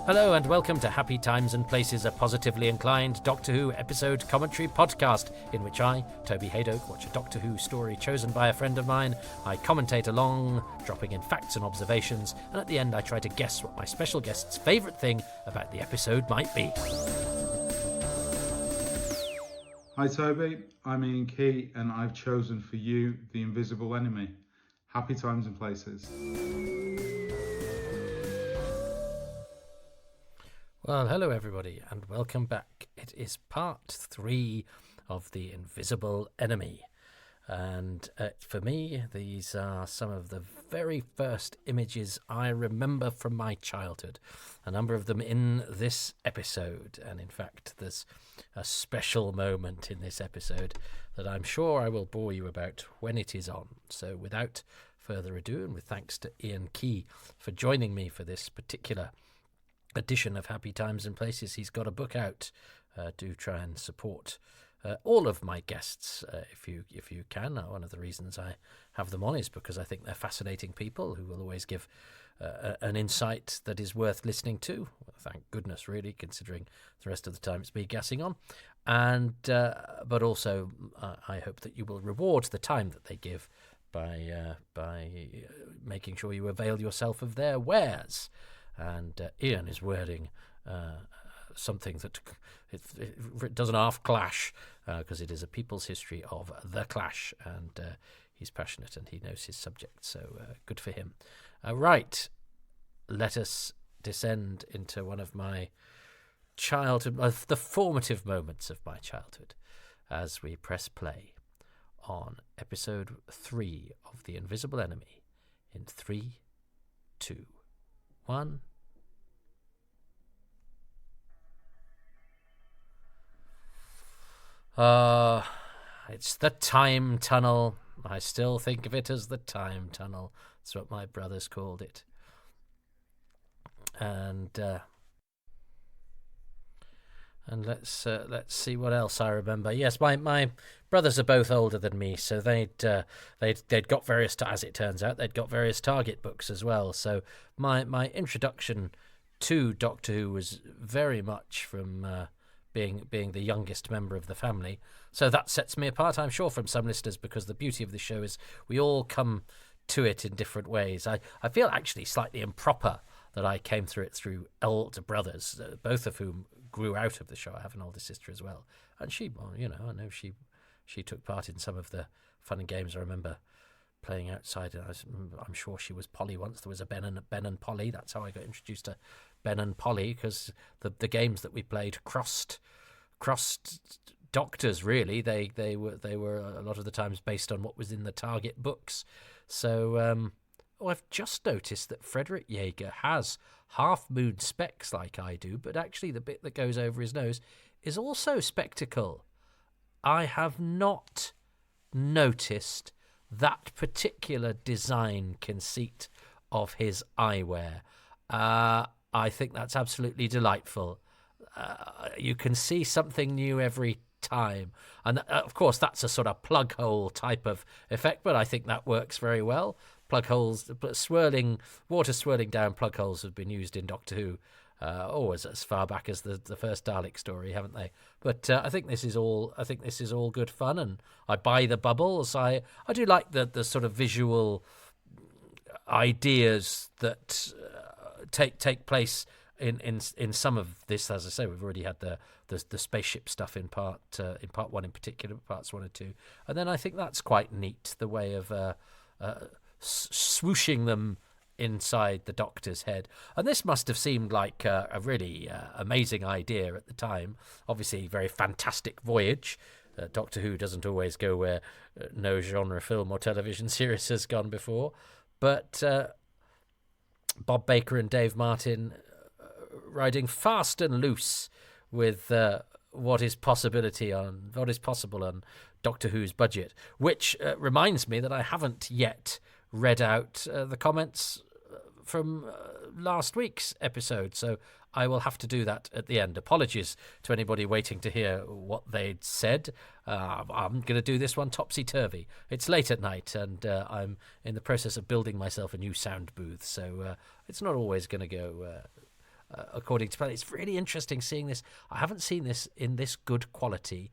Hello and welcome to Happy Times and Places, a positively inclined Doctor Who episode commentary podcast in which I, Toby Haydock, watch a Doctor Who story chosen by a friend of mine. I commentate along, dropping in facts and observations, and at the end I try to guess what my special guest's favourite thing about the episode might be. Hi Toby, I'm Iain Key and I've chosen for you The Invisible Enemy. Happy Times and Places. Well, hello everybody, and welcome back. It is part 3 of The Invisible Enemy. And for me, these are some of the very first images I remember from my childhood. A number of them in this episode. And in fact, there's a special moment in this episode that I'm sure I will bore you about when it is on. So without further ado, and with thanks to Iain Key for joining me for this particular edition of Happy Times and Places. He's got a book out. Do try and support all of my guests if you can. One of the reasons I have them on is because I think they're fascinating people who will always give an insight that is worth listening to. Thank goodness, really, considering the rest of the time it's me gassing on. And but also I hope that you will reward the time that they give by making sure you avail yourself of their wares. And Iain is wearing something that it doesn't half clash because it is a people's history of the Clash, and he's passionate and he knows his subject, so good for him. Right, let us descend into one of my childhood, the formative moments of my childhood, as we press play on episode 3 of The Invisible Enemy in 3, 2, 1. It's the time tunnel. I still think of it as the time tunnel. That's what my brothers called it. And let's see what else I remember. Yes, my brothers are both older than me, so they'd got various, as it turns out, they'd got various Target books as well. So my introduction to Doctor Who was very much from being the youngest member of the family. So that sets me apart, I'm sure, from some listeners, because the beauty of the show is we all come to it in different ways. I feel actually slightly improper that I came through it through elder brothers, both of whom grew out of the show. I have an older sister as well, and she, well, I know she took part in some of the fun and games. I remember playing outside, and I'm sure she was Polly once. There was a Ben and Polly. That's how I got introduced to Ben and Polly, because the games that we played crossed doctors. Really, they were a lot of the times based on what was in the Target books. So I've just noticed that Frederick Jaeger has half-moon specs like I do, but actually the bit that goes over his nose is also spectacle. I have not noticed that particular design conceit of his eyewear. I think that's absolutely delightful. You can see something new every time. And of course, that's a sort of plug hole type of effect, but I think that works very well. Plug holes, water swirling down plug holes have been used in Doctor Who as far back as the first Dalek story, haven't they? But I think this is all good fun, and I buy the bubbles. I do like the sort of visual ideas that take place in some of this. As I say, we've already had the spaceship stuff in part 1 in particular, parts 1 and 2, and then I think that's quite neat, the way of swooshing them inside the Doctor's head. And this must have seemed like a really amazing idea at the time. Obviously, very fantastic voyage. Doctor Who doesn't always go where no genre film or television series has gone before. But Bob Baker and Dave Martin riding fast and loose with what is possible on Doctor Who's budget, which reminds me that I haven't yet read out the comments from last week's episode, so I will have to do that at the end. Apologies to anybody waiting to hear what they'd said. I'm going to do this one topsy-turvy. It's late at night, and I'm in the process of building myself a new sound booth, so it's not always going to go according to plan. It's really interesting seeing this. I haven't seen this in this good quality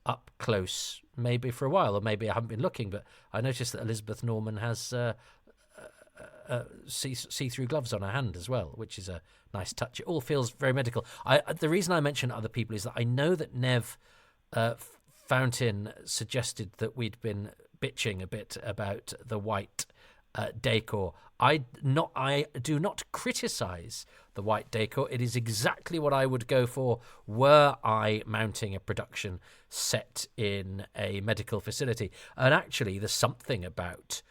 up close, maybe for a while, or maybe I haven't been looking, but I noticed that Elizabeth Norman has see-through gloves on her hand as well, which is a nice touch. It all feels very medical. The reason I mention other people is that I know that Nev Fountain suggested that we'd been bitching a bit about the white decor. I do not criticise the white decor. It is exactly what I would go for were I mounting a production set in a medical facility. And actually, there's something about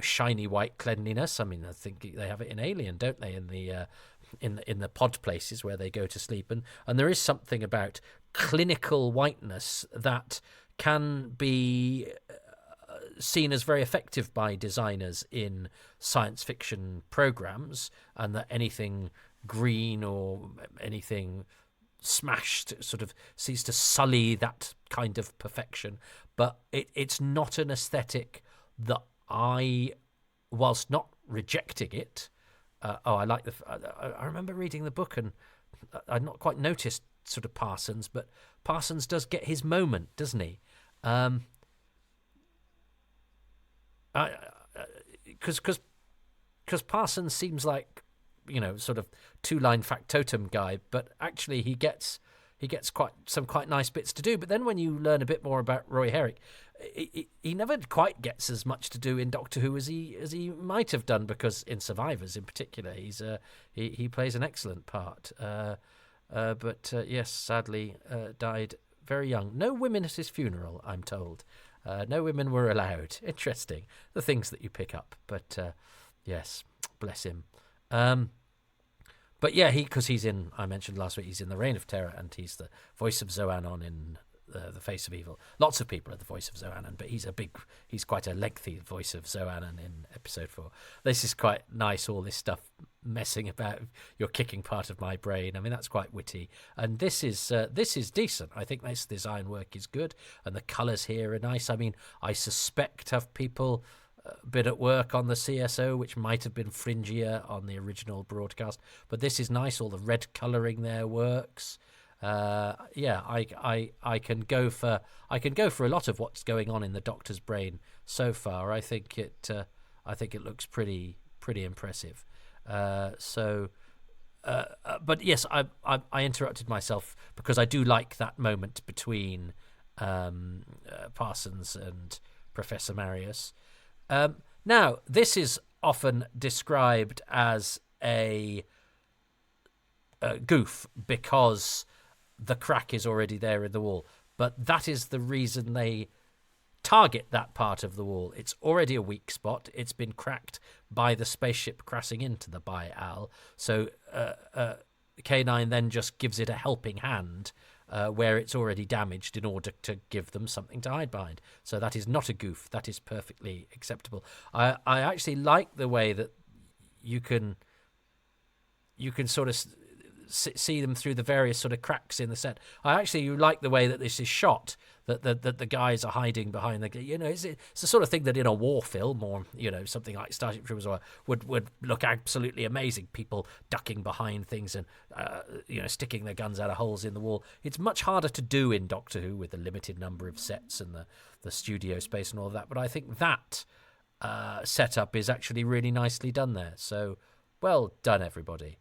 shiny white cleanliness. I mean, I think they have it in Alien, don't they? In the pod places where they go to sleep, and there is something about clinical whiteness that can be seen as very effective by designers in science fiction programs, and that anything green or anything smashed sort of seems to sully that kind of perfection. But it's not an aesthetic that I, whilst not rejecting it, I like I remember reading the book and I'd not quite noticed sort of Parsons, but Parsons does get his moment, doesn't he? Because Parsons seems like sort of two-line factotum guy, but actually he gets quite nice bits to do. But then when you learn a bit more about Roy Herrick, he never quite gets as much to do in Doctor Who as he might have done, because in Survivors in particular he plays an excellent part. But yes, sadly died very young. No women at his funeral, I'm told. No women were allowed. Interesting, the things that you pick up. But yes, bless him. But yeah, because he's in, I mentioned last week, he's in The Reign of Terror, and he's the voice of Zoanon in The Face of Evil. Lots of people are the voice of Zoanon, but he's quite a lengthy voice of Zoanon in episode 4. This is quite nice, all this stuff messing about. You're kicking part of my brain. I mean, that's quite witty, and this is decent. I think this design work is good, and the colours here are nice. I mean, I suspect have people been at work on the CSO, which might have been fringier on the original broadcast, but this is nice. All the red colouring there works. Yeah, I can go for a lot of what's going on in the Doctor's brain so far. I think it looks pretty impressive. But yes, I interrupted myself because I do like that moment between Parsons and Professor Marius. Now, this is often described as a goof because the crack is already there in the wall, but that is the reason they target that part of the wall. It's already a weak spot. It's been cracked by the spaceship crashing into the Bi-Al, so K9 then just gives it a helping hand where it's already damaged in order to give them something to hide behind. So that is not a goof. That is perfectly acceptable. I actually like the way that you can sort of see them through the various sort of cracks in the set. I actually like the way that this is shot, that the guys are hiding behind it's the sort of thing that in a war film or something like Starship Troopers would look absolutely amazing. People ducking behind things and sticking their guns out of holes in the wall. It's much harder to do in Doctor Who with the limited number of sets and the studio space and all of that. But I think that setup is actually really nicely done there. So well done, everybody.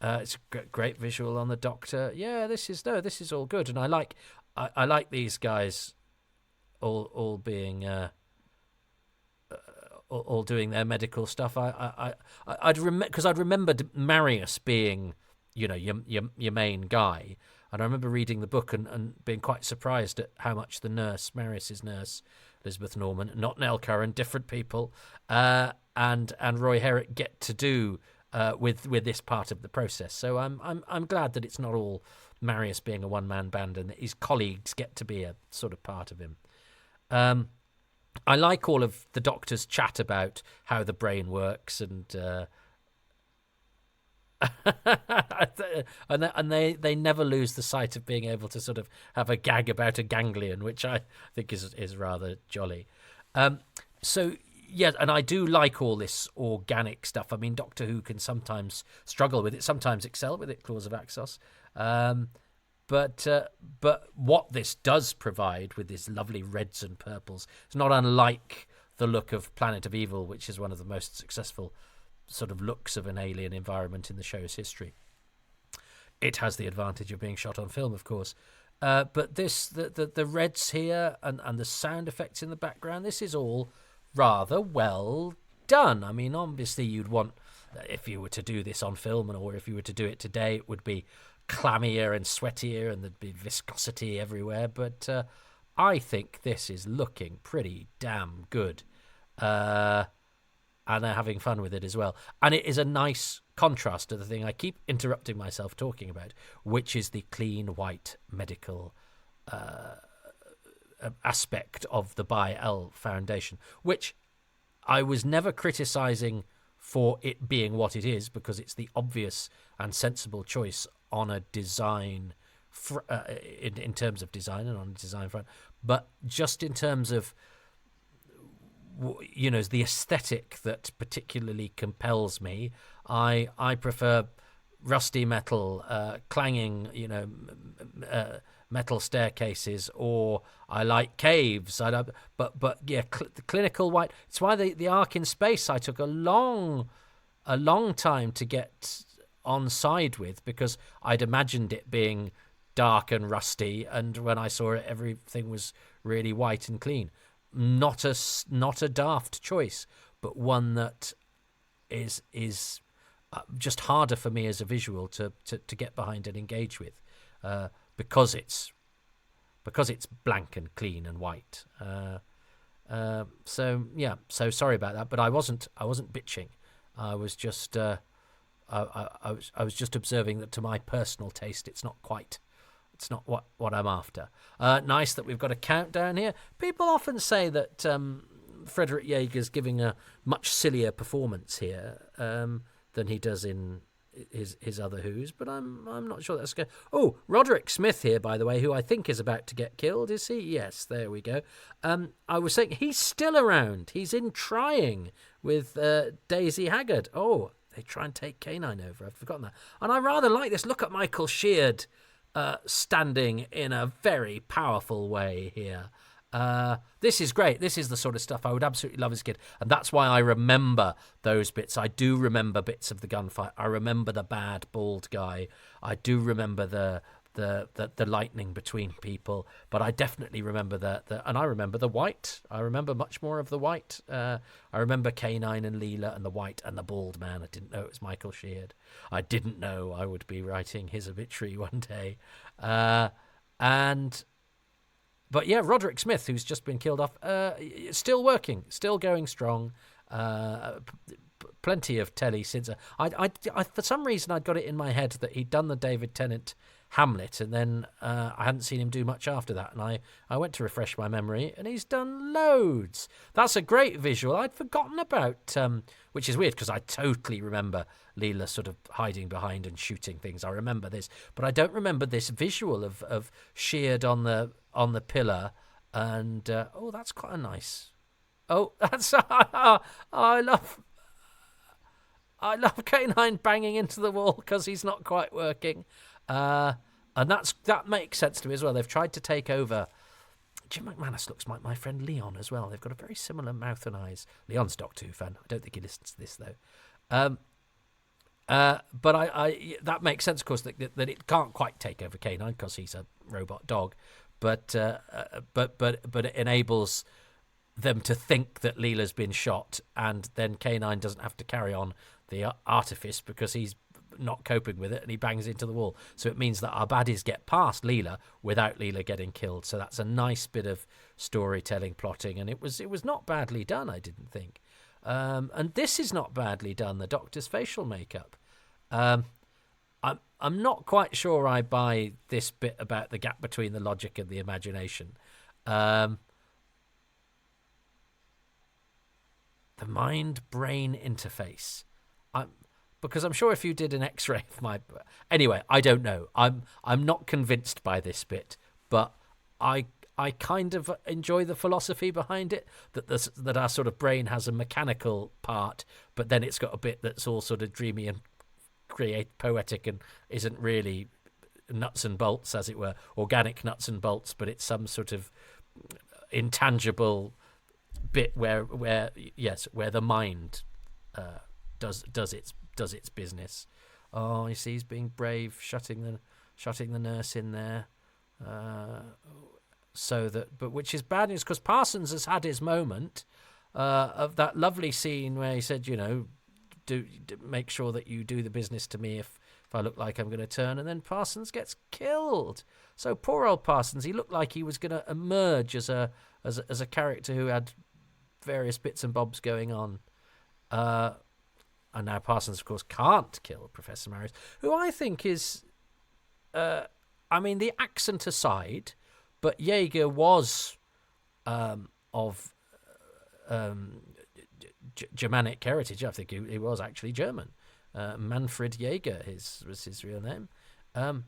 It's a great visual on the Doctor. Yeah, this is all good, and I like these guys all being all doing their medical stuff. I'd remembered Marius being your main guy, and I remember reading the book and being quite surprised at how much Marius's nurse, Elizabeth Norman, not Nell Curran, different people, and Roy Herrick get to do with this part of the process. So I'm glad that it's not all Marius being a one-man band and that his colleagues get to be a sort of part of him. I like all of the Doctor's chat about how the brain works and and they never lose the sight of being able to sort of have a gag about a ganglion, which I think is rather jolly. So yeah, and I do like all this organic stuff. I mean, Doctor Who can sometimes struggle with it, sometimes excel with it, Claws of Axos. But what this does provide with these lovely reds and purples, it's not unlike the look of Planet of Evil, which is one of the most successful sort of looks of an alien environment in the show's history. It has the advantage of being shot on film, of course. But the reds here and the sound effects in the background, this is all rather well done. I mean, obviously you'd want, if you were to do this on film, or if you were to do it today, it would be clammier and sweatier and there'd be viscosity everywhere. But I think this is looking pretty damn good. And they're having fun with it as well. And it is a nice contrast to the thing I keep interrupting myself talking about, which is the clean white medical aspect of the By-L Foundation, which I was never criticising for it being what it is, because it's the obvious and sensible choice on a design, in terms of design and on a design front, but just in terms of, you know, the aesthetic that particularly compels me. I prefer rusty metal, clanging, you know, metal staircases, or I like caves. But yeah, the clinical white. It's why the Ark in Space I took a long time to get on side with, because I'd imagined it being dark and rusty, and when I saw it, everything was really white and clean. Not a daft choice, but one that is just harder for me as a visual to get behind and engage with, because it's blank and clean and white. So yeah, so sorry about that, but I wasn't bitching. I was just I was just observing that to my personal taste, it's not what I'm after. Nice that we've got a countdown here. People often say that Frederick Jaeger's giving a much sillier performance here than he does in his other Who's, but I'm not sure that's good. Oh, Roderick Smith here, by the way, who I think is about to get killed. Is he? Yes, there we go. I was saying he's still around. He's in Trying with Daisy Haggard. Oh, they try and take K9 over. I've forgotten that. And I rather like this. Look at Michael Sheard standing in a very powerful way here. This is great. This is the sort of stuff I would absolutely love as a kid, and that's why I remember those bits. I do remember bits of the gunfight. I remember the bad bald guy. I do remember the lightning between people, but I definitely remember and I remember the white. I remember much more of the white. I remember K9 and Leela and the white and the bald man. I didn't know it was Michael Sheard. I didn't know I would be writing his obituary one day. But yeah, Roderick Smith, who's just been killed off, still working, still going strong. Plenty of telly since. I for some reason I'd got it in my head that he'd done the David Tennant Hamlet, and then I hadn't seen him do much after that. And I went to refresh my memory, and he's done loads. That's a great visual. I'd forgotten about, which is weird because I totally remember Leela sort of hiding behind and shooting things. I remember this, but I don't remember this visual of Sheard on the pillar. And oh, that's quite a nice. Oh, that's I love K9 banging into the wall because he's not quite working. And that makes sense to me as well. They've tried to take over. Jim McManus looks like my friend Leon as well. They've got a very similar mouth and eyes. Leon's Doctor Who fan. I don't think he listens to this though. But I that makes sense, of course, that it can't quite take over K9 because he's a robot dog. But it enables them to think that Leela's been shot, and then K9 doesn't have to carry on the artifice because he's not coping with it, and he bangs into the wall. So it means that our baddies get past Leela without Leela getting killed. So that's a nice bit of storytelling, plotting, and it was not badly done, I didn't think. And this is not badly done, the Doctor's facial makeup. I'm not quite sure I buy this bit about the gap between the logic and the imagination. The mind-brain interface. Because I'm sure if you did an X-ray of my... Anyway, I don't know. I'm not convinced by this bit, but I I kind of enjoy the philosophy behind it, that our sort of brain has a mechanical part, but then it's got a bit that's all sort of dreamy and poetic and isn't really nuts and bolts, as it were, organic nuts and bolts, but it's some sort of intangible bit where the mind does its business. Oh, you see, he's being brave, shutting the nurse in there, but which is bad news because Parsons has had his moment of that lovely scene where he said, do make sure that you do the business to me if I look like I'm going to turn, and then Parsons gets killed. So poor old Parsons, he looked like he was going to emerge as a character who had various bits and bobs going on. And now Parsons, of course, can't kill Professor Marius, who I think is, the accent aside, but Jaeger was of Germanic heritage. I think he was actually German. Manfred Jaeger was his real name. And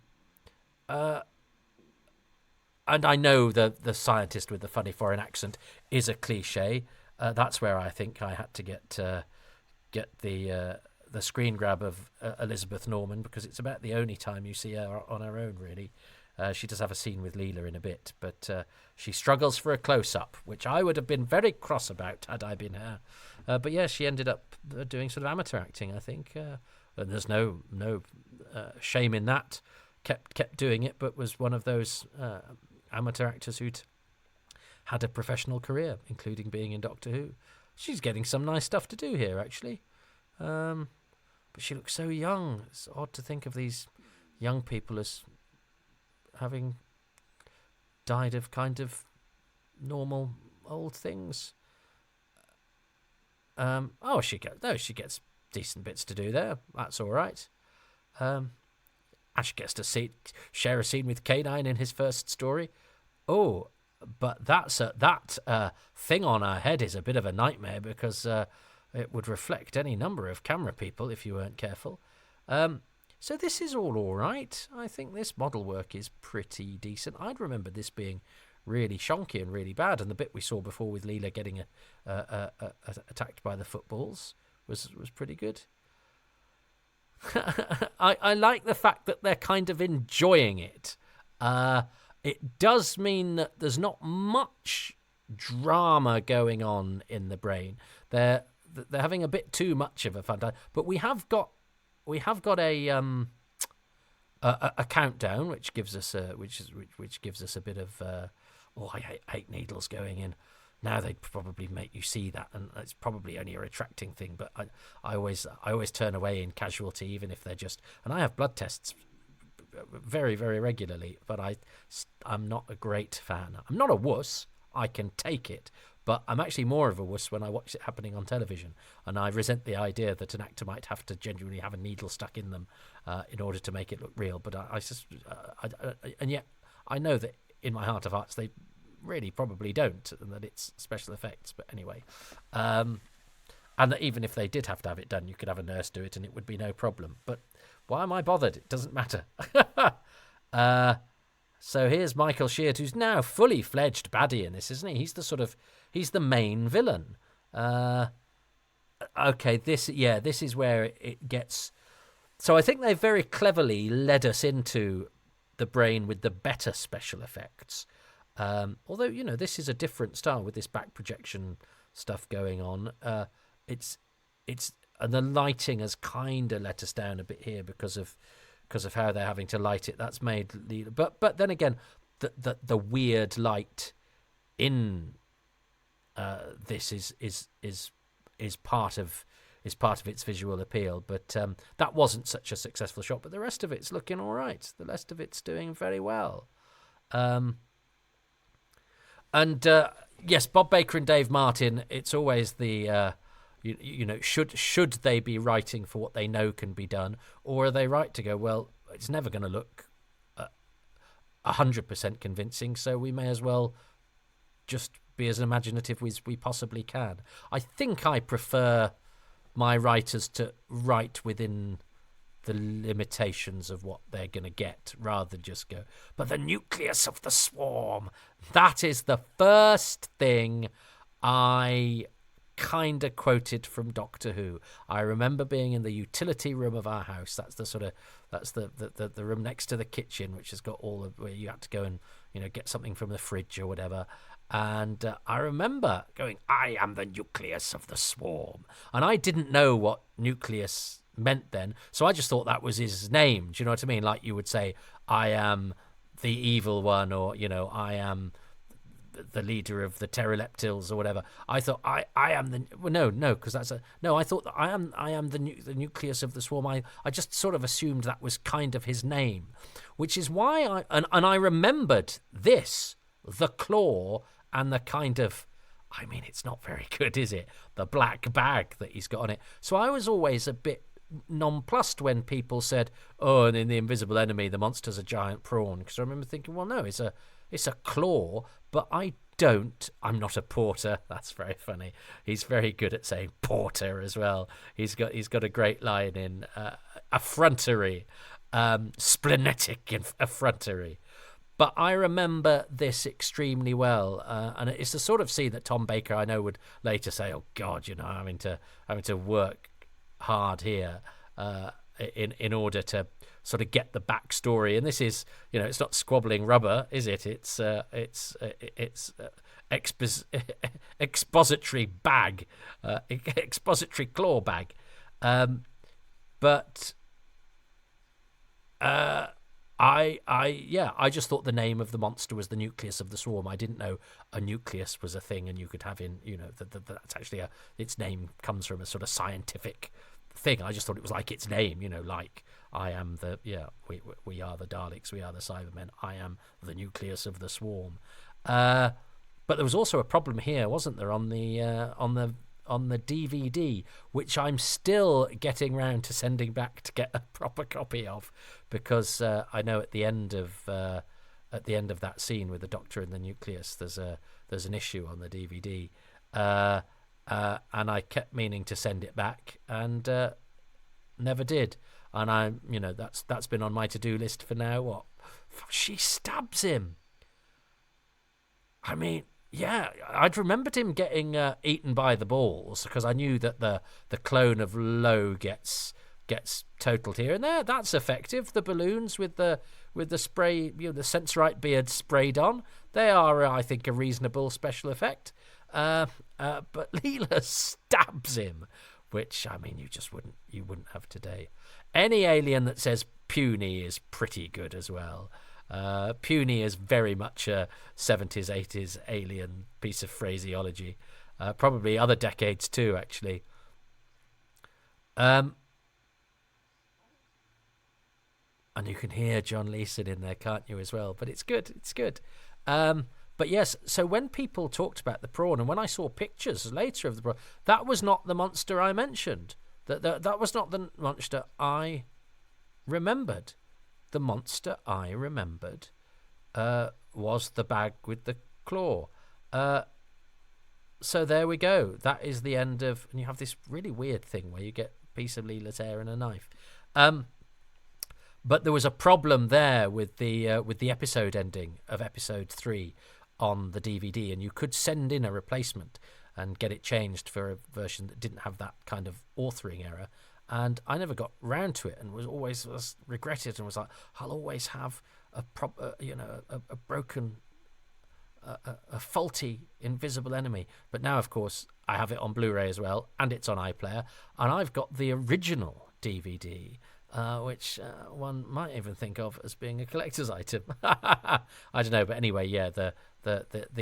I know the scientist with the funny foreign accent is a cliche. That's where I think I had to get the screen grab of Elizabeth Norman, because it's about the only time you see her on her own, really. She does have a scene with Leela in a bit, but she struggles for a close-up, which I would have been very cross about had I been her. But yeah, she ended up doing sort of amateur acting, I think. And there's no shame in that. Kept doing it, but was one of those amateur actors who'd had a professional career, including being in Doctor Who. She's getting some nice stuff to do here, actually. But she looks so young. It's odd to think of these young people as having died of kind of normal old things. She gets decent bits to do there. That's all right. Ash gets to share a scene with K9 in his first story. Oh, but that thing on her head is a bit of a nightmare, because it would reflect any number of camera people if you weren't careful. So this is all right. I think this model work is pretty decent. I'd remember this being really shonky and really bad, and the bit we saw before with Leela getting attacked by the footballs was pretty good. I like the fact that they're kind of enjoying it. It does mean that there's not much drama going on in the brain. They're having a bit too much of a fun time, but we have got a countdown, which gives us a bit of I hate needles going in. Now they'd probably make you see that, and it's probably only a retracting thing. But I always turn away in Casualty, even if they're just. And I have blood tests very, very regularly, but I'm not a great fan. I'm not a wuss. I can take it, but I'm actually more of a wuss when I watch it happening on television, and I resent the idea that an actor might have to genuinely have a needle stuck in them in order to make it look real. But and yet I know that in my heart of hearts they really probably don't, and that it's special effects. But anyway, and that even if they did have to have it done, you could have a nurse do it and it would be no problem. But why am I bothered? It doesn't matter. So here's Michael Sheard, who's now fully fledged baddie in this, isn't he? He's the main villain. Okay, this is where it gets. So I think they very cleverly led us into the brain with the better special effects. Although, this is a different style with this back projection stuff going on. And the lighting has kind of let us down a bit here because of how they're having to light it. That's made but then again, the weird light in this is part of its visual appeal. But that wasn't such a successful shot. But the rest of it's looking all right. The rest of it's doing very well. Yes, Bob Baker and Dave Martin. It's always the should they be writing for what they know can be done, or are they right to go, well, it's never going to look 100% convincing, so we may as well just be as imaginative as we possibly can. I think I prefer my writers to write within the limitations of what they're going to get, rather than just go, but the nucleus of the swarm. That is the first thing I kind of quoted from Doctor Who. I remember being in the utility room of our house. That's the room next to the kitchen, which has got all of where you had to go and get something from the fridge or whatever. And I remember going, I am the nucleus of the swarm. And I didn't know what nucleus meant then, so I just thought that was his name. Do you know what I mean? Like you would say, I am the evil one, or I am the leader of the pterodactyls or whatever. I thought I am the because that's I thought that I am the nucleus of the swarm. I just sort of assumed that was kind of his name, which is why I remembered this, the claw, and the kind of, I mean, it's not very good, is it? The black bag that he's got on it. So I was always a bit nonplussed when people said, oh, and in the Invisible Enemy the monster's a giant prawn, because I remember thinking, well, no, it's a claw. But I'm not a porter. That's very funny. He's very good at saying porter as well. He's got a great line in effrontery, splenetic effrontery. But I remember this extremely well, and it's the sort of scene that Tom Baker, I know, would later say, oh God, having to work hard here in order to sort of get the backstory. And this is, it's not squabbling rubber, is it? It's expository bag, expository claw bag. But I just thought the name of the monster was the nucleus of the swarm. I didn't know a nucleus was a thing, and you could have that's actually its name comes from a sort of scientific thing. I just thought it was like its name, like I am we are the Daleks, we are the Cybermen, I am the nucleus of the swarm. But there was also a problem here, wasn't there, on the DVD, which I'm still getting round to sending back to get a proper copy of, because I know at the end of that scene with the Doctor and the nucleus, there's an issue on the DVD, and I kept meaning to send it back and never did. And that's been on my to-do list for now. What? She stabs him. I mean, yeah, I'd remembered him getting eaten by the balls, because I knew that the clone of Lowe gets totaled here and there. That's effective. The balloons with the spray, the Sensorite beard sprayed on, they are, I think, a reasonable special effect. But Leela stabs him, which, I mean, you wouldn't have today. Any alien that says puny is pretty good as well. Puny is very much a 70s, 80s alien piece of phraseology. Probably other decades too, actually. And you can hear John Leeson in there, can't you, as well? But it's good. It's good. But yes, so when people talked about the prawn, and when I saw pictures later of the prawn, that was not the monster I mentioned. That was not the monster I remembered. The monster I remembered was the bag with the claw. So there we go. That is the end of... And you have this really weird thing where you get a piece of Leela's hair and a knife. But there was a problem there with the episode ending of episode 3 on the DVD, and you could send in a replacement and get it changed for a version that didn't have that kind of authoring error. And I never got round to it, and was regretted, and was like, I'll always have a broken, a faulty Invisible Enemy. But now, of course, I have it on Blu-ray as well, and it's on iPlayer, and I've got the original DVD, which one might even think of as being a collector's item. I don't know, but anyway, yeah, the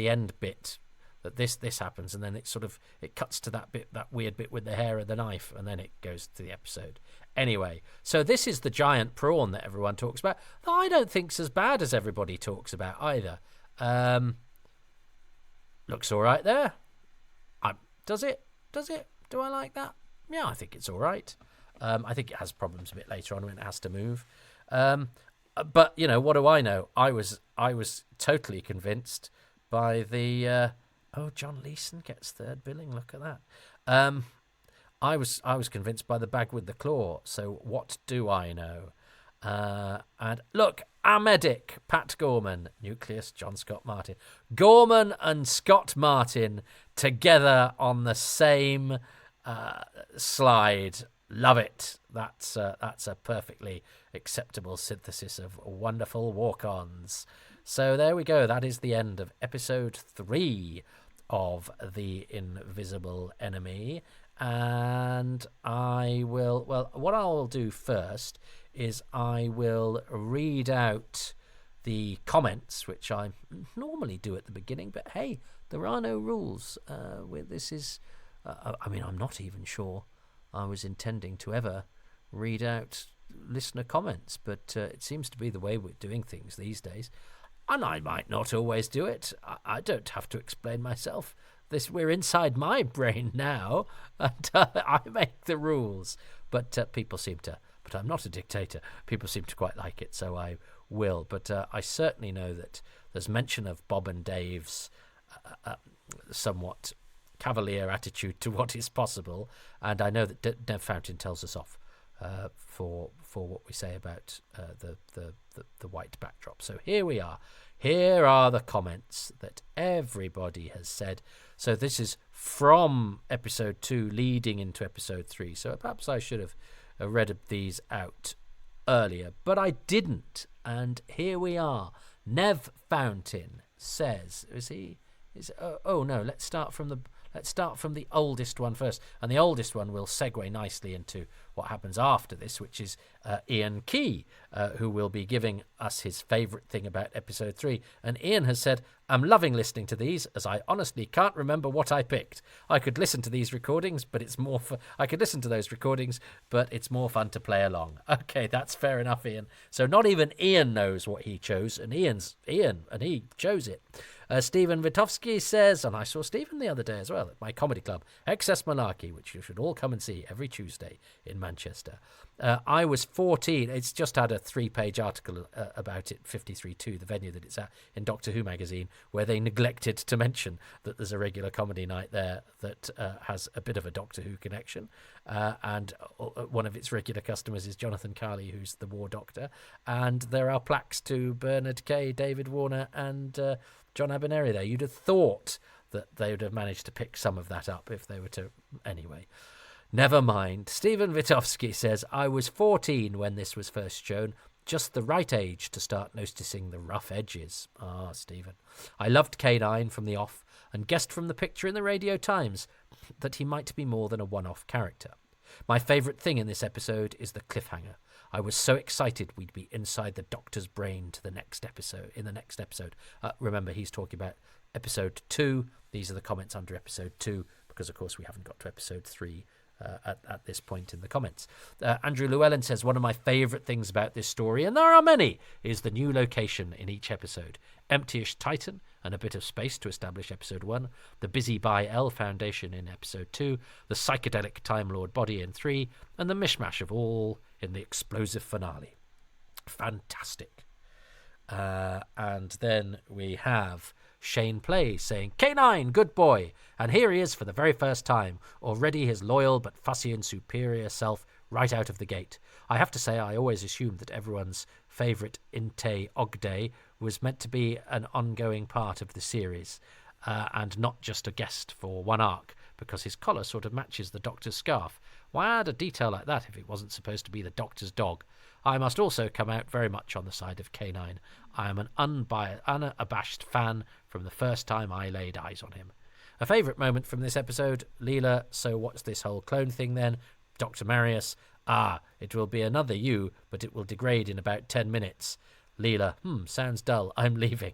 end bit that this happens, and then it cuts to that weird bit with the hair and the knife, and then it goes to the episode. Anyway, so this is the giant prawn that everyone talks about, that I don't think's as bad as everybody talks about either. Looks all right there. Does it? Do I like that? Yeah, I think it's all right. I think it has problems a bit later on when it has to move. But what do I know? I was totally convinced by the. John Leeson gets third billing. Look at that. I was convinced by the bag with the claw. So what do I know? And look, our medic, Pat Gorman, Nucleus, John Scott Martin. Gorman and Scott Martin together on the same slide. Love it. That's a perfectly acceptable synthesis of wonderful walk-ons. So there we go. That is the end of episode 3 of The Invisible Enemy. And I will, what I'll do first is I will read out the comments, which I normally do at the beginning, but hey, there are no rules. This is, I'm not even sure I was intending to ever read out listener comments, but it seems to be the way we're doing things these days. And I might not always do it. I don't have to explain myself. We're inside my brain now, and I make the rules. But people seem to. But I'm not a dictator. People seem to quite like it, so I will. But I certainly know that there's mention of Bob and Dave's somewhat cavalier attitude to what is possible, and I know that Dev Fountain tells us off for what we say about the white backdrop. So here we are. Here are the comments that everybody has said. So this is from episode 2 leading into episode 3. So perhaps I should have read these out earlier, but I didn't. And here we are. Nev Fountain says, no, let's start from the oldest one first. And the oldest one will segue nicely into what happens after this, which is Iain Key, who will be giving us his favourite thing about episode 3. And Iain has said, I'm loving listening to these, as I honestly can't remember what I picked. I could listen to these recordings, but it's more I could listen to those recordings, but it's more fun to play along. Okay, that's fair enough, Iain. So not even Iain knows what he chose, and Iain's Iain, and he chose it. Stephen Vitovsky says, and I saw Stephen the other day as well at my comedy club, Excess Monarchy, which you should all come and see every Tuesday in Manchester. I was 14. It's just had a 3-page article about it, 53.2, the venue that it's at, in Doctor Who magazine, where they neglected to mention that there's a regular comedy night there that has a bit of a Doctor Who connection. And one of its regular customers is Jonathan Carley, who's the War Doctor. And there are plaques to Bernard Kay, David Warner, and John Abineri there. You'd have thought that they would have managed to pick some of that up if they were to... Anyway, never mind. Stephen Vitovsky says, I was 14 when this was first shown, just the right age to start noticing the rough edges. Ah, Stephen. I loved K9 from the off and guessed from the picture in the Radio Times that he might be more than a one-off character. My favourite thing in this episode is the cliffhanger. I was so excited we'd be inside the Doctor's brain to the next episode. Remember, he's talking about episode 2. These are the comments under episode 2, because, of course, we haven't got to episode 3 at this point in the comments. Andrew Llewellyn says, one of my favourite things about this story, and there are many, is the new location in each episode. Emptyish Titan and a bit of space to establish episode 1, the busy By L Foundation in episode 2, the psychedelic Time Lord body in 3, and the mishmash of all in the explosive finale. Fantastic. And then we have Shane Play saying, K9, good boy. And here he is for the very first time, already his loyal but fussy and superior self right out of the gate. I have to say I always assumed that everyone's favourite Inte Ogday was meant to be an ongoing part of the series, and not just a guest for one arc, because his collar sort of matches the Doctor's scarf. Why add a detail like that if it wasn't supposed to be the Doctor's dog? I must also come out very much on the side of K9. I am an unabashed fan from the first time I laid eyes on him. A favourite moment from this episode, Leela, so what's this whole clone thing then? Dr. Marius, it will be another you, but it will degrade in about 10 minutes. Leela, sounds dull, I'm leaving.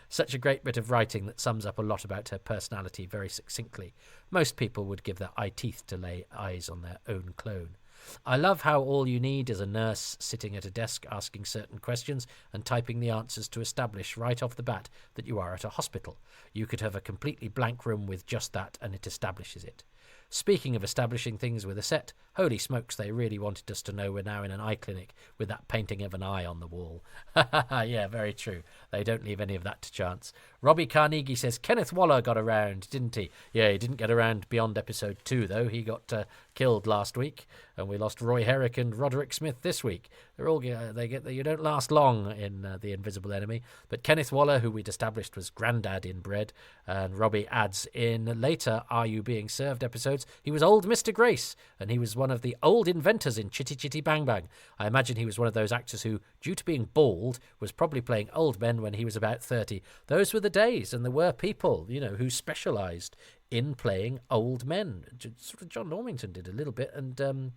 Such a great bit of writing that sums up a lot about her personality very succinctly. Most people would give their eye teeth to lay eyes on their own clone. I love how all you need is a nurse sitting at a desk asking certain questions and typing the answers to establish right off the bat that you are at a hospital. You could have a completely blank room with just that and it establishes it. Speaking of establishing things with a set, holy smokes, they really wanted us to know we're now in an eye clinic with that painting of an eye on the wall. Yeah, very true. They don't leave any of that to chance. Robbie Carnegie says, Kenneth Waller got around, didn't he? Yeah, he didn't get around beyond episode 2, though. He got killed last week, and we lost Roy Herrick and Roderick Smith this week. They're all you don't last long in The Invisible Enemy. But Kenneth Waller, who we'd established was Grandad in Bread, and Robbie adds in later Are You Being Served episodes, he was old Mr. Grace, and he was one of the old inventors in Chitty Chitty Bang Bang. I imagine he was one of those actors who, due to being bald, was probably playing old men when he was about 30. Those were the days, and there were people, who specialised in playing old men. Sort of John Normington did a little bit, and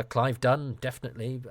Clive Dunn, definitely.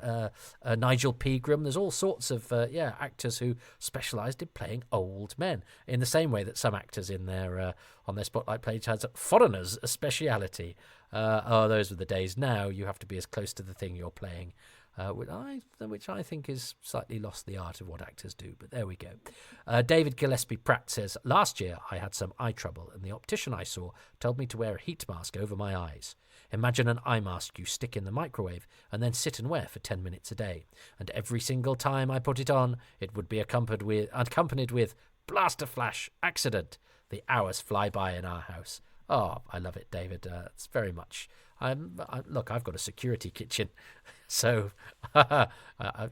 Nigel Pegram. There's all sorts of actors who specialised in playing old men, in the same way that some actors in their on their spotlight page had foreigners a speciality. Those were the days. Now you have to be as close to the thing you're playing, which I think is slightly lost the art of what actors do, but there we go. David Gillespie Pratt says, last year I had some eye trouble and the optician I saw told me to wear a heat mask over my eyes. Imagine an eye mask you stick in the microwave and then sit and wear for 10 minutes a day. And every single time I put it on, it would be accompanied with blaster flash, accident. The hours fly by in our house. Oh, I love it, David. It's very much... Look, I've got a security kitchen, so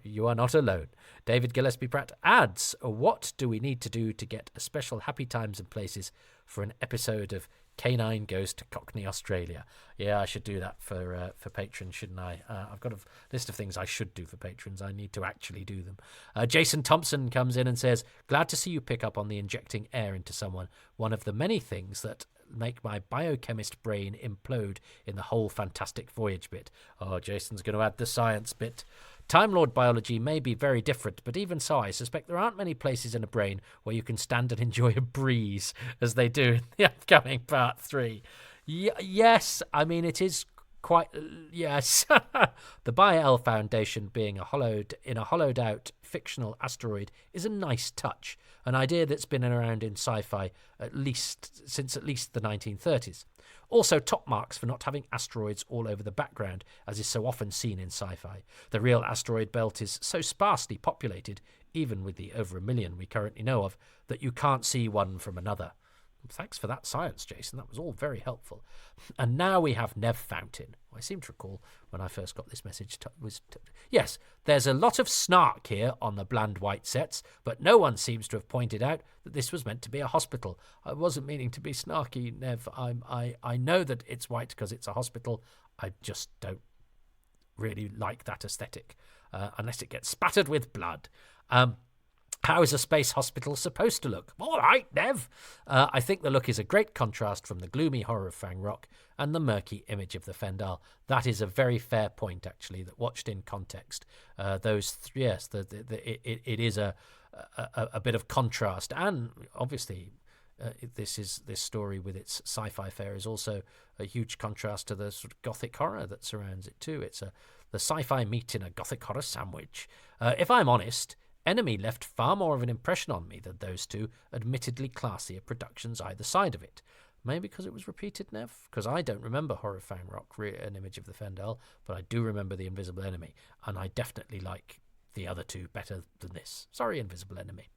you are not alone. David Gillespie Pratt adds, what do we need to do to get a special Happy Times and Places for an episode of K9 Goes to Cockney, Australia? Yeah, I should do that for patrons, shouldn't I? I've got a list of things I should do for patrons. I need to actually do them. Jason Thompson comes in and says, glad to see you pick up on the injecting air into someone. One of the many things that make my biochemist brain implode in the whole Fantastic Voyage bit. Oh, Jason's going to add the science bit. Time Lord biology may be very different, but even so, I suspect there aren't many places in a brain where you can stand and enjoy a breeze, as they do in the upcoming Part 3. Yes, I mean, it is quite... yes. The Bio-L Foundation being a hollowed out fictional asteroid is a nice touch, an idea that's been around in sci-fi since at least the 1930s. Also, top marks for not having asteroids all over the background, as is so often seen in sci-fi. The real asteroid belt is so sparsely populated, even with the over 1 million we currently know of, that you can't see one from another. Thanks for that science, Jason. That was all very helpful. And now we have Nev Fountain. I seem to recall when I first got this message. Yes, there's a lot of snark here on the bland white sets, but no one seems to have pointed out that this was meant to be a hospital. I wasn't meaning to be snarky, Nev. I know that it's white because it's a hospital. I just don't really like that aesthetic, unless it gets spattered with blood. How is a space hospital supposed to look? All right, Nev. I think the look is a great contrast from the gloomy horror of Fang Rock and the murky image of the Fendal. That is a very fair point, actually, that watched in context. It is a bit of contrast. And obviously, this story with its sci-fi fare is also a huge contrast to the sort of gothic horror that surrounds it, too. It's the sci-fi meat in a gothic horror sandwich. If I'm honest... Enemy left far more of an impression on me than those two admittedly classier productions either side of it. Maybe because it was repeated, Nev? Because I don't remember Horror Fang Rock, An Image of the Fendal, but I do remember The Invisible Enemy, and I definitely like the other two better than this. Sorry, Invisible Enemy.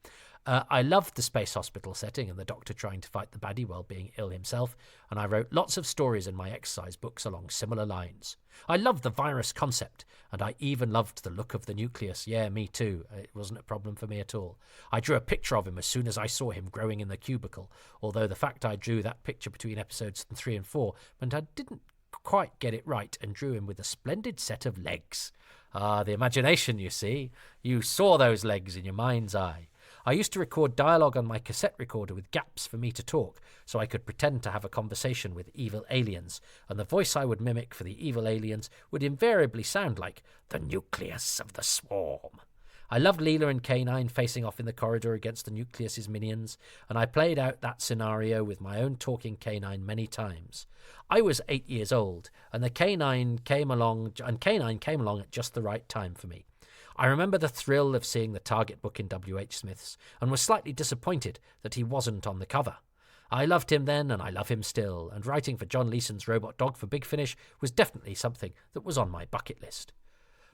I loved the space hospital setting and the doctor trying to fight the baddie while being ill himself, and I wrote lots of stories in my exercise books along similar lines. I loved the virus concept, and I even loved the look of the nucleus. Yeah, me too. It wasn't a problem for me at all. I drew a picture of him as soon as I saw him growing in the cubicle, although the fact I drew that picture between episodes 3 and 4 meant I didn't quite get it right and drew him with a splendid set of legs. Ah, the imagination, you see. You saw those legs in your mind's eye. I used to record dialogue on my cassette recorder with gaps for me to talk, so I could pretend to have a conversation with evil aliens, and the voice I would mimic for the evil aliens would invariably sound like the nucleus of the swarm. I loved Leela and K9 facing off in the corridor against the nucleus's minions, and I played out that scenario with my own talking K9 many times. I was 8 years old, and K9 came along at just the right time for me. I remember the thrill of seeing the Target book in W.H. Smith's, and was slightly disappointed that he wasn't on the cover. I loved him then, and I love him still, and writing for John Leeson's Robot Dog for Big Finish was definitely something that was on my bucket list.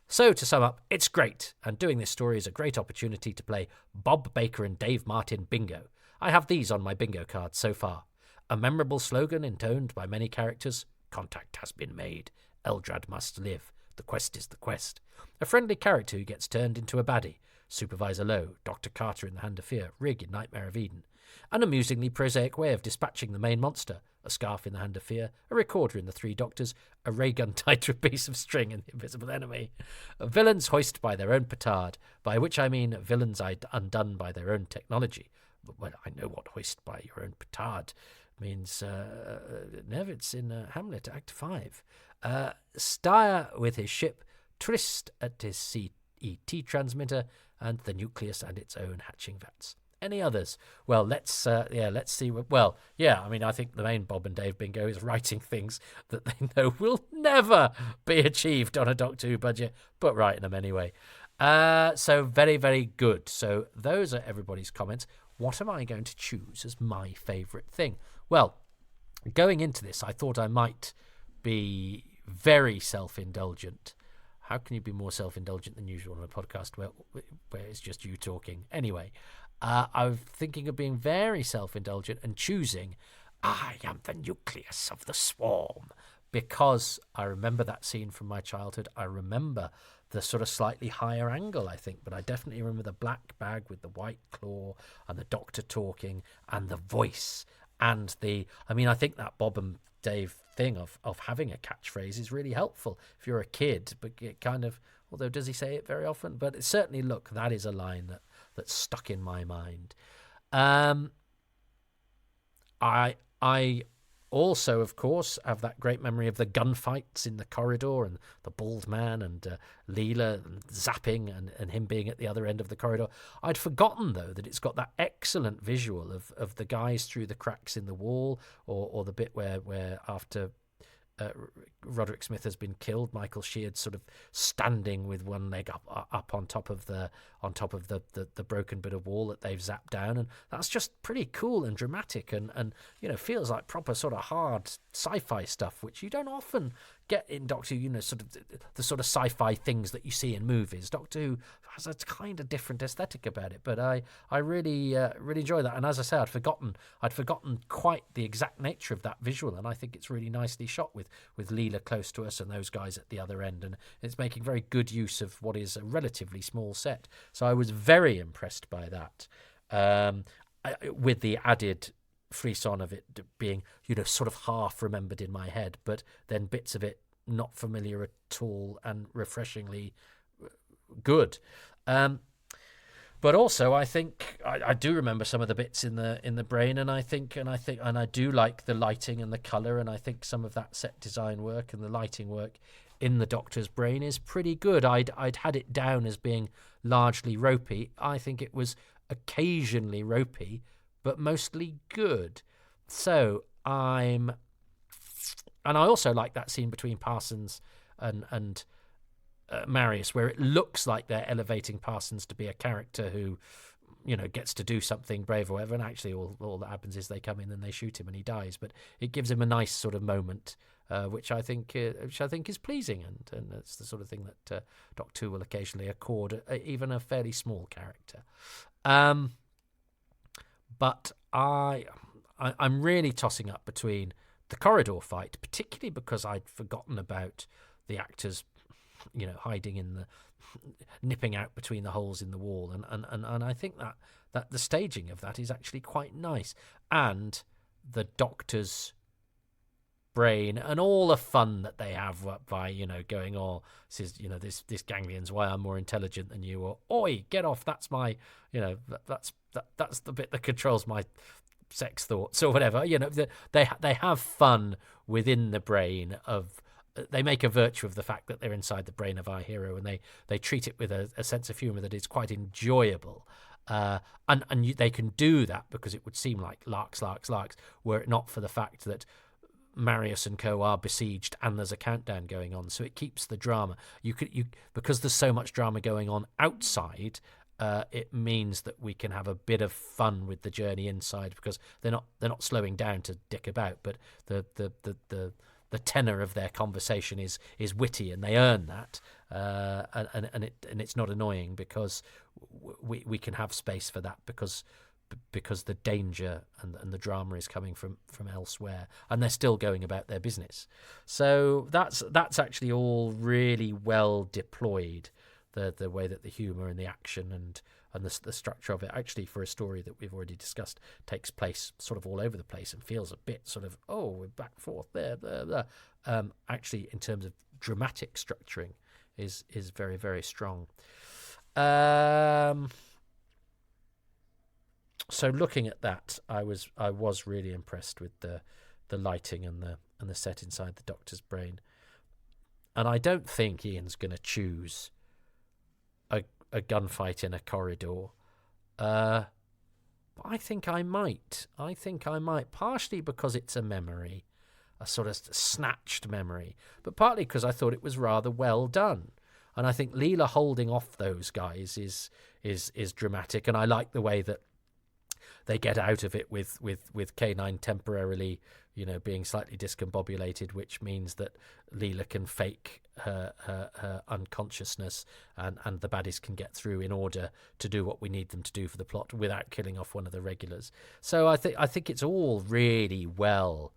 So, to sum up, it's great, and doing this story is a great opportunity to play Bob Baker and Dave Martin bingo. I have these on my bingo card so far. A memorable slogan intoned by many characters. Contact has been made. Eldrad must live. The quest is the quest. A friendly character who gets turned into a baddie. Supervisor Lowe, Dr. Carter in The Hand of Fear, Rig in Nightmare of Eden. An amusingly prosaic way of dispatching the main monster. A scarf in The Hand of Fear, a recorder in The Three Doctors, a ray gun tied to a piece of string in The Invisible Enemy. Villains hoist by their own petard, by which I mean villains undone by their own technology. Well, I know what hoist by your own petard means. Nev, it's in Hamlet, Act 5. Styre with his ship, Trist at his CET transmitter, and the nucleus and its own hatching vats. Any others? Well, let's see. I think the main Bob and Dave bingo is writing things that they know will never be achieved on a Doctor Who budget, but writing them anyway. So very, very good. So those are everybody's comments. What am I going to choose as my favourite thing? Well, going into this, I thought I might be very self-indulgent. How can you be more self-indulgent than usual on a podcast where it's just you talking? Anyway, I'm thinking of being very self-indulgent and choosing I am the nucleus of the swarm, because I remember that scene from my childhood. I remember the sort of slightly higher angle, I think, but I definitely remember the black bag with the white claw and the Doctor talking and the voice and I think that Bob and Dave thing of having a catchphrase is really helpful if you're a kid, but it kind of, although does he say it very often? But it certainly, look, that is a line that's stuck in my mind. I also, of course, have that great memory of the gunfights in the corridor and the bald man and Leela and zapping and him being at the other end of the corridor. I'd forgotten, though, that it's got that excellent visual of the guys through the cracks in the wall, or the bit where after Roderick Smith has been killed, Michael Sheard's sort of standing with one leg up on top of the broken bit of wall that they've zapped down, and that's just pretty cool and dramatic and feels like proper sort of hard sci-fi stuff, which you don't often get in Doctor Who. Sort of the sort of sci-fi things that you see in movies. Doctor Who has a kind of different aesthetic about it, but I really enjoy that. And as I say, I'd forgotten quite the exact nature of that visual, and I think it's really nicely shot with Leela close to us and those guys at the other end, and it's making very good use of what is a relatively small set. So I was very impressed by that, with the added frisson of it being, sort of half remembered in my head, but then bits of it not familiar at all and refreshingly good. But also, I think I do remember some of the bits in the brain, and I do like the lighting and the colour, and I think some of that set design work and the lighting work in the Doctor's brain is pretty good. I'd had it down as being largely ropey. I think it was occasionally ropey, but mostly good. So and I also like that scene between Parsons and Marius, where it looks like they're elevating Parsons to be a character who, gets to do something brave or whatever, and actually all that happens is they come in and they shoot him and he dies. But it gives him a nice sort of moment, which I think is pleasing, and it's the sort of thing that Doctor Who will occasionally accord even a fairly small character. But I'm really tossing up between the corridor fight, particularly because I'd forgotten about the actors, hiding in nipping out between the holes in the wall, and I think that the staging of that is actually quite nice, and the Doctor's brain and all the fun that they have by going, oh, this is this ganglion's why I'm more intelligent than you, or oi, get off, that's my that's the bit that controls my sex thoughts or whatever. They have fun within the brain of. They make a virtue of the fact that they're inside the brain of our hero, and they treat it with a sense of humour that is quite enjoyable. And they can do that because it would seem like larks, were it not for the fact that Marius and co are besieged and there's a countdown going on. So it keeps the drama. Because there's so much drama going on outside. It means that we can have a bit of fun with the journey inside, because they're not slowing down to dick about, but the tenor of their conversation is witty, and they earn that, and it's not annoying, because we can have space for that, because because the danger and the drama is coming from elsewhere, and they're still going about their business. So that's actually all really well deployed, the way that the humour and the action and the structure of it, actually, for a story that we've already discussed, takes place sort of all over the place and feels a bit sort of, we're back forth there. Actually, in terms of dramatic structuring, is very, very strong. So looking at that, I was really impressed with the lighting and the set inside the Doctor's brain. And I don't think Ian's going to choose a gunfight in a corridor. But I think I might. Partially because it's a memory, a sort of snatched memory, but partly because I thought it was rather well done. And I think Leela holding off those guys is dramatic, and I like the way that they get out of it with K9 temporarily, being slightly discombobulated, which means that Leela can fake her unconsciousness, and the baddies can get through in order to do what we need them to do for the plot without killing off one of the regulars. So I think it's all really well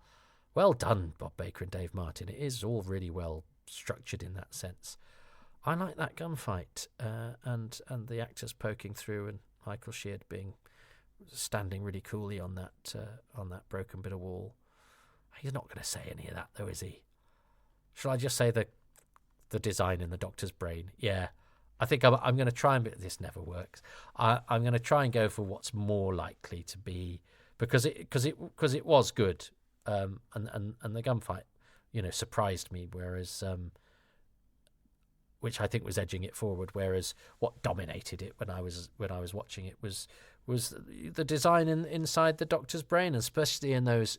done, Bob Baker and Dave Martin. It is all really well structured in that sense. I like that gunfight, and the actors poking through, and Michael Sheard standing really coolly on that broken bit of wall. He's not going to say any of that, though, is he? Shall I just say the design in the Doctor's brain? Yeah, I think I'm going to try and... This never works. I'm going to try and go for what's more likely to be, because it was good, and the gunfight, surprised me. Whereas, which I think was edging it forward. Whereas what dominated it when I was watching it was the design inside the Doctor's brain, especially in those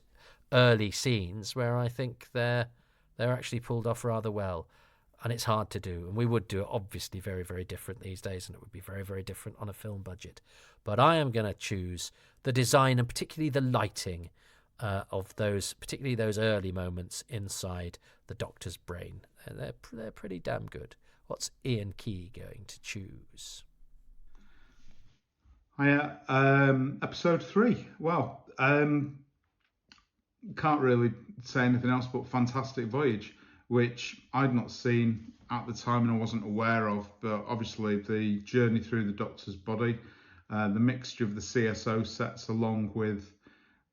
early scenes where I think they're actually pulled off rather well. And it's hard to do, and we would do it obviously very, very different these days, and it would be very, very different on a film budget. But I am going to choose the design, and particularly the lighting of particularly those early moments inside the Doctor's brain. They're pretty damn good. What's Iain Key going to choose? Episode 3. Well, can't really say anything else but Fantastic Voyage, which I'd not seen at the time and I wasn't aware of, but obviously the journey through the Doctor's body, the mixture of the CSO sets along with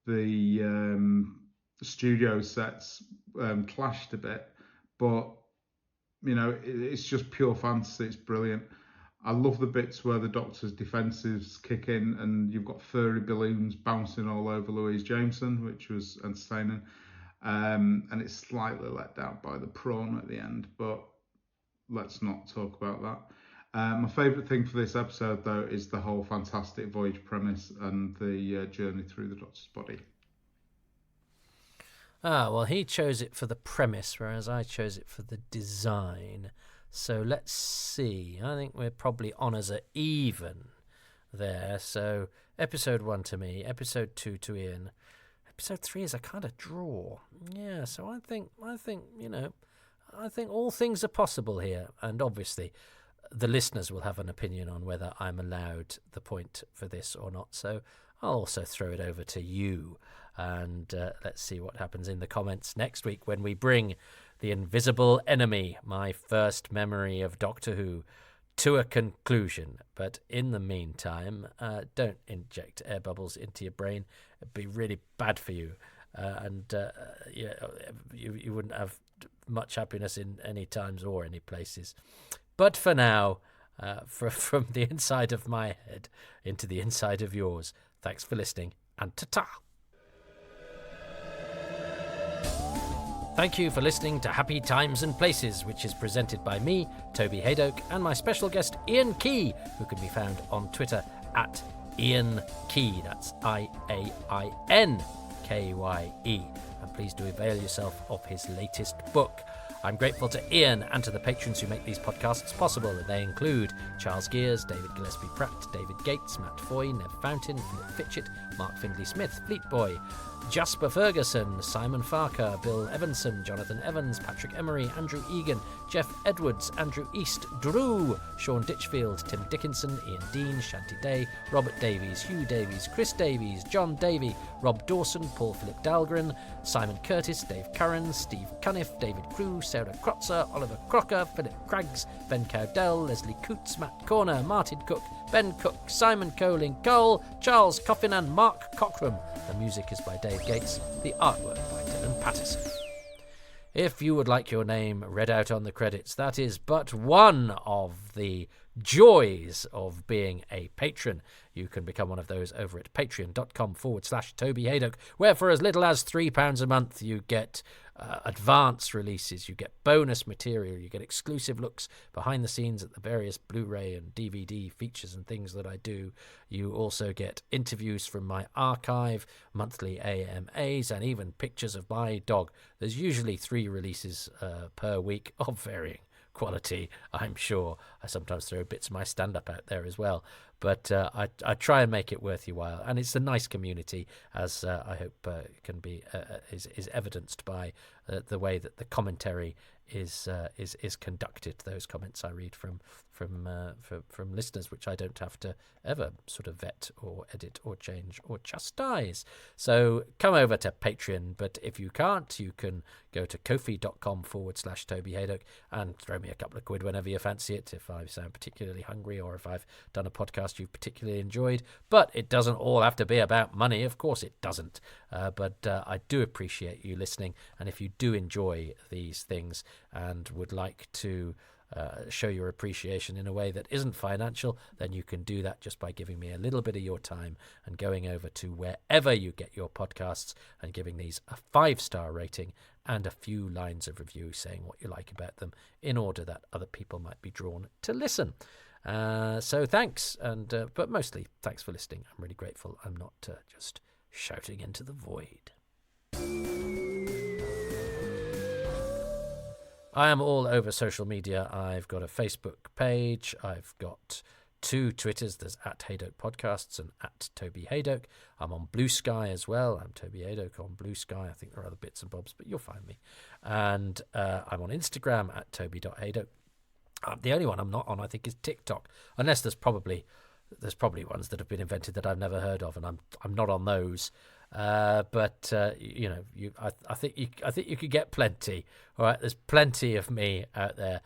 the studio sets clashed a bit, but it's just pure fantasy. It's brilliant. I love the bits where the Doctor's defensives kick in and you've got furry balloons bouncing all over Louise Jameson, which was entertaining. And it's slightly let down by the prawn at the end, but let's not talk about that. My favourite thing for this episode, though, is the whole Fantastic Voyage premise and the journey through the Doctor's body. Well, he chose it for the premise, whereas I chose it for the design. So let's see. I think we're probably on as a even there. So episode 1 to me, episode 2 to Ian. Episode 3 is a kind of draw. Yeah, so I think all things are possible here. And obviously, the listeners will have an opinion on whether I'm allowed the point for this or not. So I'll also throw it over to you. And let's see what happens in the comments next week when we bring The Invisible Enemy, my first memory of Doctor Who, to a conclusion. But in the meantime, don't inject air bubbles into your brain. It'd be really bad for you. You wouldn't have much happiness in any times or any places. But for now, from the inside of my head into the inside of yours, thanks for listening, and ta-ta! Thank you for listening to Happy Times and Places, which is presented by me, Toby Haydoke, and my special guest, Iain Key, who can be found on Twitter at Iain Key. That's IAINKYE. And please do avail yourself of his latest book. I'm grateful to Ian and to the patrons who make these podcasts possible. They include Charles Gears, David Gillespie Pratt, David Gates, Matt Foy, Nev Fountain, Philip Fitchett, Mark Findlay Smith, Fleet Boy, Jasper Ferguson, Simon Farker, Bill Evanson, Jonathan Evans, Patrick Emery, Andrew Egan, Jeff Edwards, Andrew East, Drew, Sean Ditchfield, Tim Dickinson, Ian Dean, Shanty Day, Robert Davies, Hugh Davies, Chris Davies, John Davey, Rob Dawson, Paul Philip Dahlgren, Simon Curtis, Dave Curran, Steve Cunniff, David Crew, Sarah Krotzer, Oliver Crocker, Philip Craggs, Ben Cowdell, Leslie Coots, Matt Corner, Martin Cook, Ben Cook, Simon Coling Cole, Charles Coffin and Mark Cockram. The music is by Dave Gates, the artwork by Dylan Patterson. If you would like your name read out on the credits, that is but one of the joys of being a patron. You can become one of those over at patreon.com/Toby Haydock, where for as little as £3 a month you get advance releases, you get bonus material, you get exclusive looks behind the scenes at the various Blu-ray and DVD features and things that I do. You also get interviews from my archive, monthly AMAs, and even pictures of my dog. There's usually 3 releases per week of varying quality, I'm sure. I sometimes throw bits of my stand-up out there as well, but I try and make it worth your while, and it's a nice community, as I hope can be is evidenced by the way that the commentary is conducted. Those comments I read from listeners, which I don't have to ever sort of vet or edit or change or chastise. So come over to Patreon, but if you can't, you can go to kofi.com/Toby Haydock and throw me a couple of quid whenever you fancy it, if I sound particularly hungry or if I've done a podcast you've particularly enjoyed. But it doesn't all have to be about money, of course it doesn't. But I do appreciate you listening, and if you do enjoy these things and would like to show your appreciation in a way that isn't financial, then you can do that just by giving me a little bit of your time and going over to wherever you get your podcasts and giving these a 5-star rating and a few lines of review saying what you like about them, in order that other people might be drawn to listen. So thanks, and but mostly thanks for listening. I'm really grateful. I'm not just shouting into the void. I am all over social media. I've got a Facebook page. I've got 2 Twitters. There's at Haydock Podcasts and at Toby Haydock. I'm on Blue Sky as well. I'm Toby Haydock on Blue Sky. I think there are other bits and bobs, but you'll find me. And I'm on Instagram at Toby.Haydock. The only one I'm not on, I think, is TikTok, unless there's probably ones that have been invented that I've never heard of, and I'm not on those. But you know, I think you could get plenty. All right, there's plenty of me out there.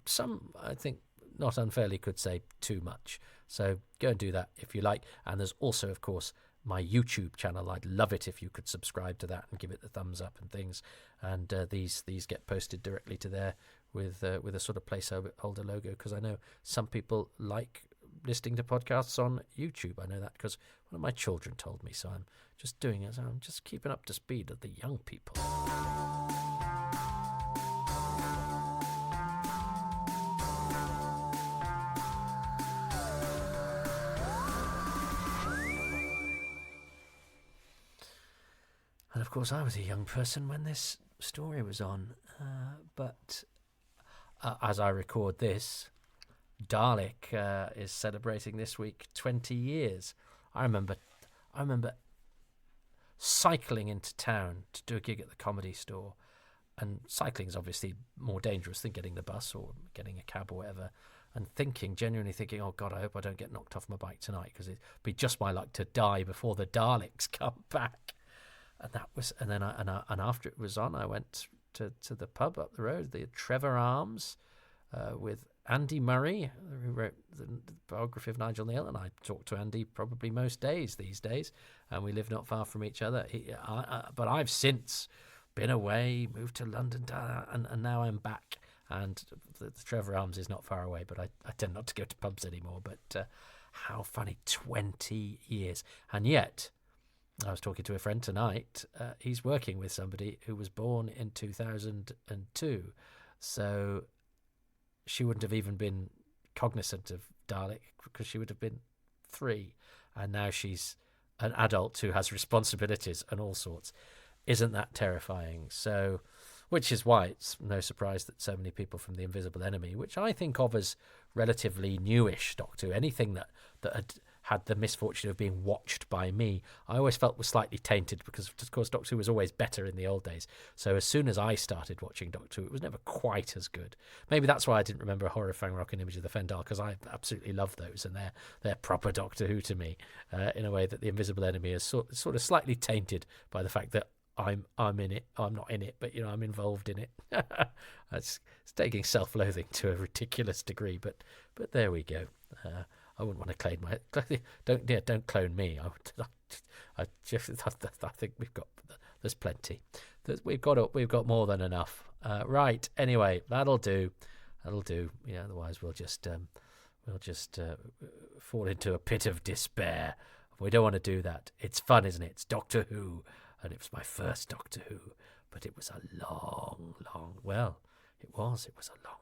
Some, I think, not unfairly could say too much. So go and do that if you like. And there's also, of course, my YouTube channel. I'd love it if you could subscribe to that and give it the thumbs up and things. And these get posted directly to there with a sort of placeholder logo, because I know some people like listening to podcasts on YouTube. I know that because one of my children told me, so I'm just doing it. So I'm just keeping up to speed with the young people. And of course, I was a young person when this story was on, but as I record this, Dalek is celebrating this week 20 years. I remember cycling into town to do a gig at the Comedy Store, and cycling is obviously more dangerous than getting the bus or getting a cab or whatever, and genuinely thinking, oh God, I hope I don't get knocked off my bike tonight, because it'd be just my luck to die before the Daleks come back. And that was, and then after it was on, I went to the pub up the road, the Trevor Arms, with Andy Murray, who wrote the biography of Nigel Neal, and I talk to Andy probably most days these days, and we live not far from each other. But I've since been away, moved to London, and now I'm back. And the Trevor Arms is not far away, but I tend not to go to pubs anymore. But how funny, 20 years. And yet, I was talking to a friend tonight. He's working with somebody who was born in 2002. So she wouldn't have even been cognizant of Dalek, because she would have been 3. And now she's an adult who has responsibilities and all sorts. Isn't that terrifying? So which is why it's no surprise that so many people from The Invisible Enemy, which I think of as relatively newish Doctor Who, anything that had the misfortune of being watched by me, I always felt was slightly tainted because, of course, Doctor Who was always better in the old days. So as soon as I started watching Doctor Who, it was never quite as good. Maybe that's why I didn't remember Horror Fang Rock and Image of the Fendal, because I absolutely love those, and they're proper Doctor Who to me, in a way that The Invisible Enemy is sort of slightly tainted by the fact that I'm in it. I'm not in it, but I'm involved in it. It's taking self-loathing to a ridiculous degree, but there we go. I wouldn't want to claim don't clone me. I think there's plenty. We've got more than enough. Right. Anyway, that'll do. Otherwise we'll just fall into a pit of despair. We don't want to do that. It's fun, isn't it? It's Doctor Who, and it was my first Doctor Who, but it was a long. Well, it was a long